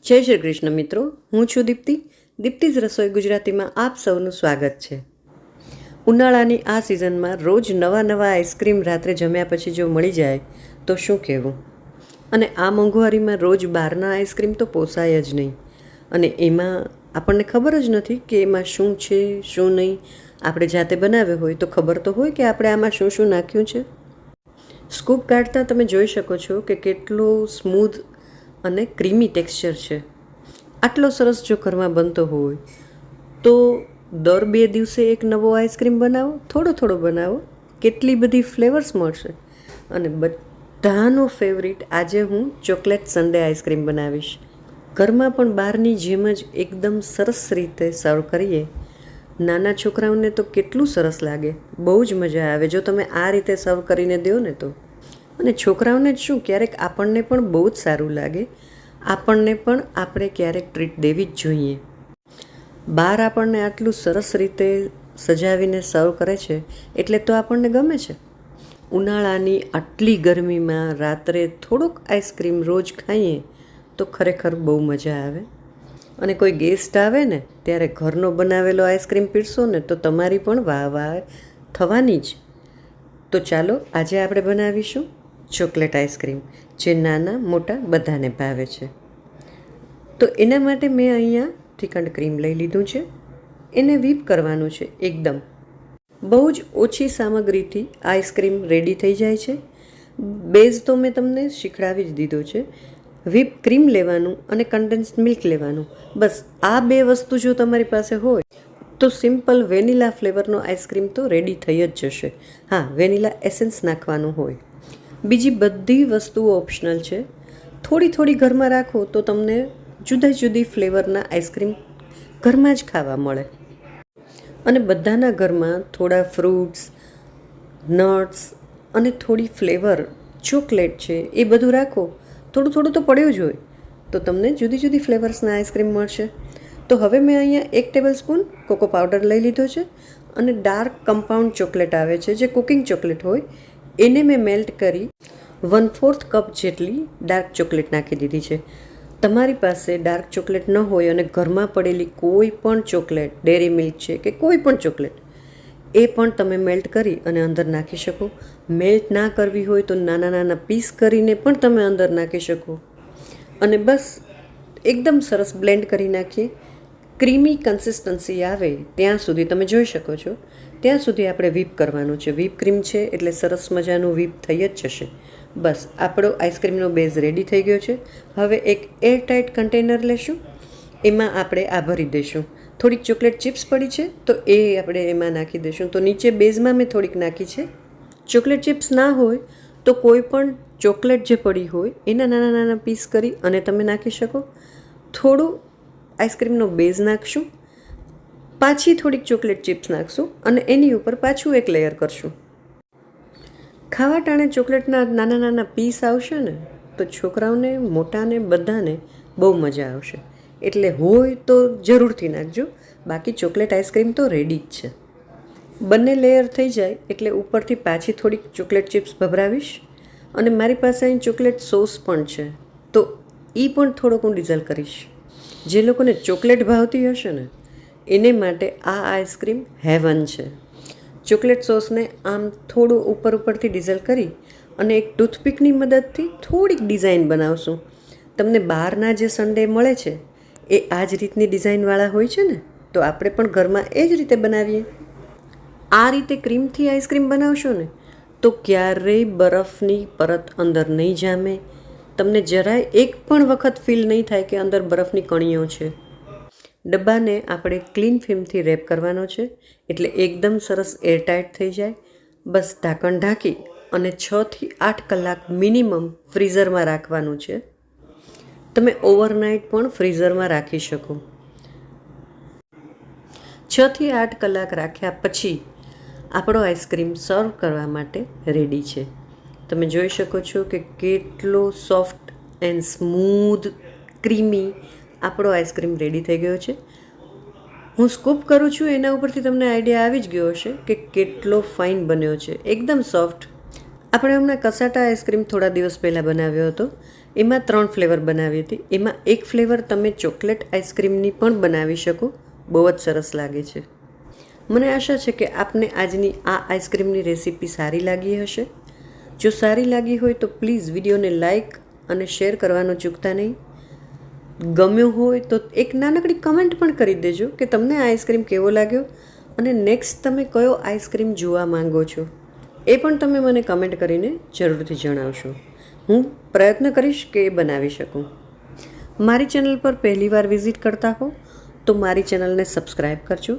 જય શ્રી કૃષ્ણ મિત્રો, હું છું દીપ્તિ. દીપ્તિઝ રસોઈ ગુજરાતીમાં આપ સૌનું સ્વાગત છે. ઉનાળાની આ સિઝનમાં રોજ નવા આઈસ્ક્રીમ રાત્રે જમ્યા પછી જો મળી જાય તો શું કહેવું. અને આ મોંઘવારીમાં રોજ બહારના આઈસ્ક્રીમ તો પોસાય જ નહીં. અને એમાં આપણને ખબર જ નથી કે એમાં શું છે શું નહીં. આપણે જાતે બનાવ્યો હોય તો ખબર તો હોય કે આપણે આમાં શું શું નાખ્યું છે. સ્કૂપ કાઢતા તમે જોઈ શકો છો કે કેટલો સ્મૂધ અને ક્રીમી ટેક્સચર છે. આટલો સરસ જો ઘરમાં બનતો હોય તો દર 2 દિવસે એક નવો આઈસ્ક્રીમ બનાવો, થોડો બનાવો, કેટલી બધી ફ્લેવર્સ મળશે. અને બધાનો ફેવરિટ આજે હું ચોકલેટ સન્ડે આઈસ્ક્રીમ બનાવીશ. ઘરમાં પણ બહારની જેમ જ એકદમ સરસ રીતે સર્વ કરીએ. નાના છોકરાઓને તો કેટલું સરસ લાગે, બહુ જ મજા આવે જો તમે આ રીતે સર્વ કરીને દો ને તો. અને છોકરાઓને જ શું, ક્યારેક આપણને પણ બહુ જ સારું લાગે. આપણને પણ આપણે ક્યારેક ટ્રીટ દેવી જ જોઈએ. બહાર આપણને આટલું સરસ રીતે સજાવીને સર્વ કરે છે એટલે તો આપણને ગમે છે. ઉનાળાની આટલી ગરમીમાં રાત્રે થોડોક આઈસ્ક્રીમ રોજ ખાઈએ તો ખરેખર બહુ મજા આવે. અને કોઈ ગેસ્ટ આવે ને ત્યારે ઘરનો બનાવેલો આઈસ્ક્રીમ પીરસો ને તો તમારી પણ વાહ થવાની જ. તો ચાલો આજે આપણે બનાવીશું ચોકલેટ આઈસ્ક્રીમ, જે નાના મોટા બધાને ભાવે છે. તો એના માટે મેં અહીંયા શ્રીખંડ ક્રીમ લઈ લીધું છે. એને વ્હીપ કરવાનું છે એકદમ. બહુ જ ઓછી સામગ્રીથી આઈસ્ક્રીમ રેડી થઈ જાય છે. બેઝ તો મેં તમને શીખડાવી જ દીધો છે. વ્હીપ ક્રીમ લેવાનું અને કન્ડેન્સ્ડ મિલ્ક લેવાનું. બસ આ 2 વસ્તુ જો તમારી પાસે હોય તો સિમ્પલ વેનીલા ફ્લેવરનો આઈસ્ક્રીમ તો રેડી થઈ જ જશે. હા, વેનીલા એસેન્સ નાખવાનું હોય. બીજી બધી વસ્તુઓ ઓપ્શનલ છે. થોડી ઘરમાં રાખો તો તમને જુદી ફ્લેવરના આઈસ્ક્રીમ ઘરમાં જ ખાવા મળે. અને બધાના ઘરમાં થોડા ફ્રૂટ્સ, નટ્સ અને થોડી ફ્લેવર ચોકલેટ છે એ બધું રાખો. થોડું તો પડ્યું જ હોય તો તમને જુદી ફ્લેવર્સના આઈસ્ક્રીમ મળશે. તો હવે મેં અહીંયા 1 ટેબલ સ્પૂન કોકો પાવડર લઈ લીધો છે. અને ડાર્ક કમ્પાઉન્ડ ચોકલેટ આવે છે જે કુકિંગ ચોકલેટ હોય એને મેં મેલ્ટ કરી 1/4 કપ જેટલી ડાર્ક ચોકલેટ નાખી દીધી છે. તમારી પાસે ડાર્ક ચોકલેટ ન હોય અને ઘરમાં પડેલી કોઈ પણ ચોકલેટ, ડેરી મિલ્ક છે કે કોઈ પણ ચોકલેટ, એ પણ તમે મેલ્ટ કરી અને અંદર નાખી શકો. મેલ્ટ ના કરવી હોય તો નાના પીસ કરીને પણ તમે અંદર નાખી શકો. અને બસ એકદમ સરસ બ્લેન્ડ કરી નાખીએ. ક્રીમી કન્સિસ્ટન્સી આવે ત્યાં સુધી તમે જોઈ શકો છો. ત્યાં સુધી આપણે વ્હીપ કરવાનું છે. વ્હીપ ક્રીમ છે એટલે સરસ મજાનું વ્હીપ થઈ જ જશે. બસ આપણો આઈસ્ક્રીમનો બેઝ રેડી થઈ ગયો છે. હવે એક એરટાઇટ કન્ટેનર લેશું. એમાં આપણે આ ભરી દઈશું. થોડીક ચોકલેટ ચિપ્સ પડી છે તો એ આપણે એમાં નાખી દઈશું. તો નીચે બેઝમાં મેં થોડીક નાખી છે. ચોકલેટ ચિપ્સ ના હોય તો કોઈ પણ ચોકલેટ જે પડી હોય એના નાના પીસ કરી અને તમે નાખી શકો. થોડું આઈસ્ક્રીમનો બેઝ નાખશું, પાછી થોડીક ચોકલેટ ચિપ્સ નાખશું અને એની ઉપર પાછું એક લેયર કરશું. ખાવા ટાણે ચોકલેટના નાના પીસ આવશે ને તો છોકરાઓને, મોટાને, બધાને બહુ મજા આવશે. એટલે હોય તો જરૂરથી નાખજો. બાકી ચોકલેટ આઈસ્ક્રીમ તો રેડી જ છે. બંને લેયર થઈ જાય એટલે ઉપરથી પાછી થોડીક ચોકલેટ ચિપ્સ ભભરાવીશ. અને મારી પાસે અહીં ચોકલેટ સોસ પણ છે તો એ પણ થોડોક હું ડીઝલ કરીશ. જે લોકોને ચોકલેટ ભાવતી હશે ને એને માટે આ આઈસ્ક્રીમ હેવન છે. ચોકલેટ સોસને આમ થોડું ઉપરથી ડીઝલ કરી અને એક ટૂથપીકની મદદથી થોડીક ડિઝાઇન બનાવશું. તમને બહારના જે સન્ડે મળે છે એ આ જ રીતની ડિઝાઇનવાળા હોય છે ને, તો આપણે પણ ઘરમાં એ જ રીતે બનાવીએ. આ રીતે ક્રીમથી આઈસ્ક્રીમ બનાવશો ને તો ક્યારેય બરફની પરત અંદર નહીં જામે. તમને જરાય એક પણ વખત ફીલ નહીં થાય કે અંદર બરફની કણીઓ છે. ડબ્બાને આપણે ક્લીન ફિલ્મથી રેપ કરવાનો છે એટલે એકદમ સરસ એરટાઇટ થઈ જાય. બસ ઢાંકણ ઢાંકી અને 6 થી 8 કલાક મિનિમમ ફ્રીઝરમાં રાખવાનું છે. તમે ઓવરનાઇટ પણ ફ્રીઝરમાં રાખી શકો. 6 થી 8 કલાક રાખ્યા પછી આપણો આઈસ્ક્રીમ સર્વ કરવા માટે રેડી છે. તમે જોઈ શકો છો કે કેટલો સોફ્ટ એન્ડ સ્મૂધ ક્રીમી આપણો આઈસ્ક્રીમ રેડી થઈ ગયો છે. હું સ્કૂપ કરું છું એના ઉપરથી તમને આઈડિયા આવી જ ગયો હશે કે કેટલો ફાઇન બન્યો છે, એકદમ સોફ્ટ. આપણે હમણાં કસાટા આઈસ્ક્રીમ થોડા દિવસ પહેલાં બનાવ્યો હતો એમાં 3 ફ્લેવર બનાવી હતી. એમાં એક ફ્લેવર તમે ચોકલેટ આઈસ્ક્રીમની પણ બનાવી શકો. બહુ જ સરસ લાગે છે. મને આશા છે કે આપને આજની આ આઈસ્ક્રીમની રેસીપી સારી લાગી હશે. જો સારી લાગી હોય તો પ્લીઝ વિડીયોને લાઇક અને શેર કરવાનું ચૂકતા નહીં. ગમ્યું હોય તો એક નાનકડી કમેન્ટ પણ કરી દેજો કે તમને આ આઈસ્ક્રીમ કેવો લાગ્યો અને નેક્સ્ટ તમે કયો આઈસ્ક્રીમ જોવા માંગો છો એ પણ તમે મને કમેન્ટ કરીને જરૂરથી જણાવશો. હું પ્રયત્ન કરીશ કે એ બનાવી શકું. મારી ચેનલ પર પહેલીવાર વિઝિટ કરતા હો તો મારી ચેનલને સબસ્ક્રાઈબ કરજો.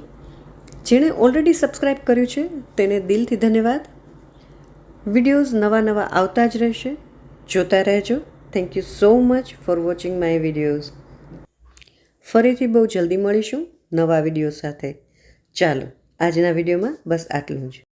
જેણે ઓલરેડી સબસ્ક્રાઈબ કર્યું છે તેને દિલથી ધન્યવાદ. વિડીયોઝ નવા આવતા જ રહેશે. જોતા રહેજો. Thank you so much for watching my videos. ફરીથી બહુ જલ્દી મળીશું નવા વિડીયો સાથે. ચાલો આજના વિડીયોમાં બસ આટલું જ.